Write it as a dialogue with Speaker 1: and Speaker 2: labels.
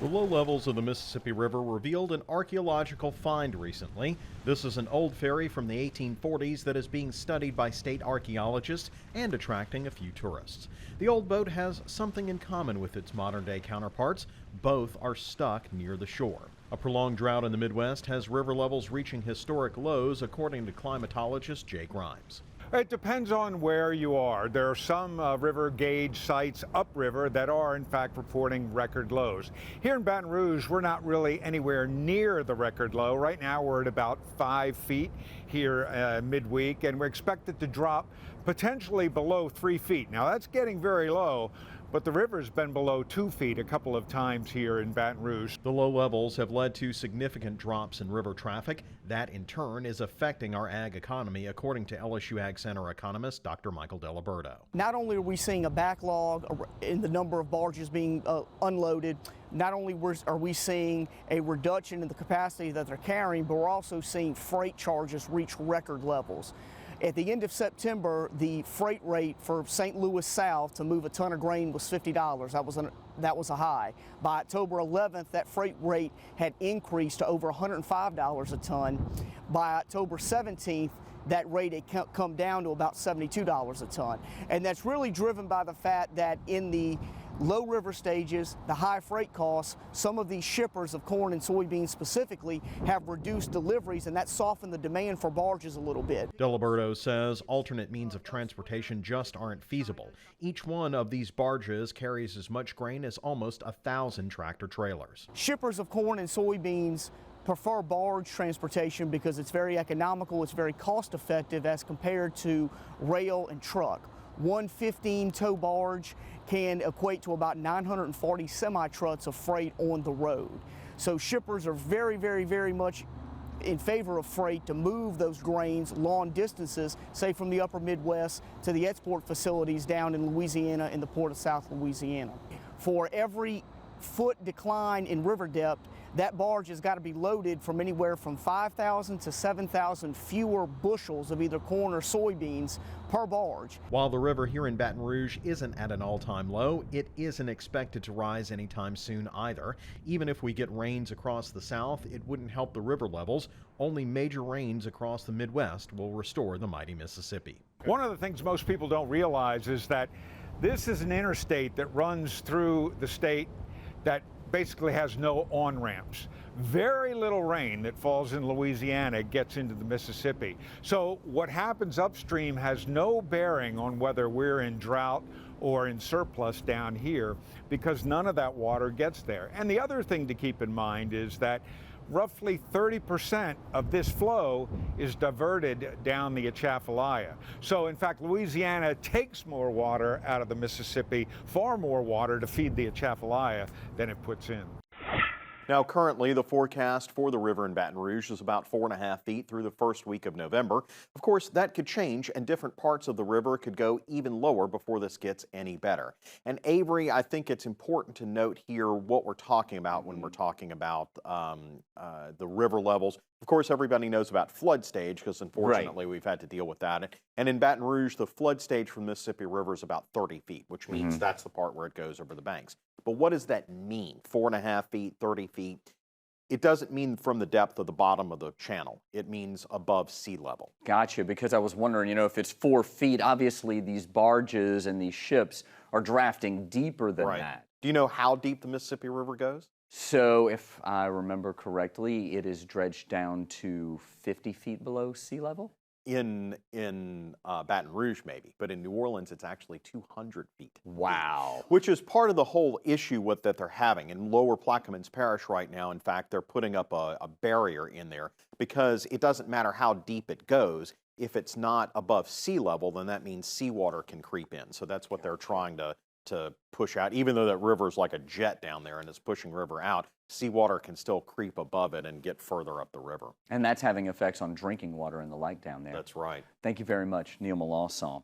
Speaker 1: The low levels of the Mississippi River revealed an archaeological find recently. This is an old ferry from the 1840s that is being studied by state archaeologists and attracting a few tourists. The old boat has something in common with its modern-day counterparts. Both are stuck near the shore. A prolonged drought in the Midwest has river levels reaching historic lows, according to climatologist Jake Grimes.
Speaker 2: It depends on where you are. There are some river gauge sites upriver that are in fact reporting record lows. Here in Baton Rouge, we're not really anywhere near the record low. Right now we're at about 5 feet here midweek, and we're expected to drop potentially below 3 feet. Now that's getting very low, but the river's been below 2 feet a couple of times here in Baton Rouge.
Speaker 1: The low levels have led to significant drops in river traffic. That in turn is affecting our ag economy, according to LSU Ag Center economist Dr. Michael Delaberto.
Speaker 3: Not only are we seeing a backlog in the number of barges being unloaded, not only are we seeing a reduction in the capacity that they're carrying, but we're also seeing freight charges reach record levels. At the end of September, the freight rate for St. Louis South to move a ton of grain was $50. That was a high. By October 11th, that freight rate had increased to over $105 a ton. By October 17th, that rate had come down to about $72 a ton. And that's really driven by the fact that in the low river stages, the high freight costs, some of these shippers of corn and soybeans specifically have reduced deliveries, and that softened the demand for barges a little bit.
Speaker 1: Delaberto says alternate means of transportation just aren't feasible. Each one of these barges carries as much grain as almost 1,000 tractor trailers.
Speaker 3: Shippers of corn and soybeans prefer barge transportation because it's very economical, it's very cost effective as compared to rail and truck. One 15-tow barge can equate to about 940 semi-trucks of freight on the road. So shippers are very much in favor of freight to move those grains long distances, say from the upper Midwest to the export facilities down in Louisiana and the port of South Louisiana. For every foot decline in river depth, that barge has got to be loaded from anywhere from 5,000 to 7,000 fewer bushels of either corn or soybeans per barge.
Speaker 1: While the river here in Baton Rouge isn't at an all-time low, it isn't expected to rise anytime soon either. Even if we get rains across the south, it wouldn't help the river levels. Only major rains across the Midwest will restore the mighty Mississippi.
Speaker 2: One of the things most people don't realize is that this is an interstate that runs through the state that basically has no on-ramps. Very little rain that falls in Louisiana gets into the Mississippi. So what happens upstream has no bearing on whether we're in drought or in surplus down here, because none of that water gets there. And the other thing to keep in mind is that roughly 30% of this flow is diverted down the Atchafalaya. So in fact, Louisiana takes more water out of the Mississippi, far more water to feed the Atchafalaya than it puts in.
Speaker 1: Now, currently, the forecast for the river in Baton Rouge is about 4.5 feet through the first week of November. Of course, that could change, and different parts of the river could go even lower before this gets any better. And Avery, I think it's important to note here what we're talking about when we're talking about the river levels. Of course, everybody knows about flood stage because unfortunately we've had to deal with that. And in Baton Rouge, the flood stage from the Mississippi River is about 30 feet, which means that's the part where it goes over the banks. But what does that mean? 4.5 feet, 30 feet? It doesn't mean from the depth of the bottom of the channel. It means above sea level.
Speaker 4: Gotcha, because I was wondering, if it's 4 feet, obviously these barges and these ships are drafting deeper than that.
Speaker 1: Do you know how deep the Mississippi River goes?
Speaker 4: So if I remember correctly, it is dredged down to 50 feet below sea level?
Speaker 1: In Baton Rouge, maybe, but in New Orleans, it's actually 200 feet.
Speaker 4: Wow.
Speaker 1: Deep, which is part of the whole issue that they're having. In Lower Plaquemines Parish right now, in fact, they're putting up a barrier in there because it doesn't matter how deep it goes. If it's not above sea level, then that means seawater can creep in. So that's what they're trying to push out. Even though that river is like a jet down there and it's pushing river out, seawater can still creep above it and get further up the river.
Speaker 4: And that's having effects on drinking water and the like down there.
Speaker 1: That's right.
Speaker 4: Thank you very much, Neil Melancon.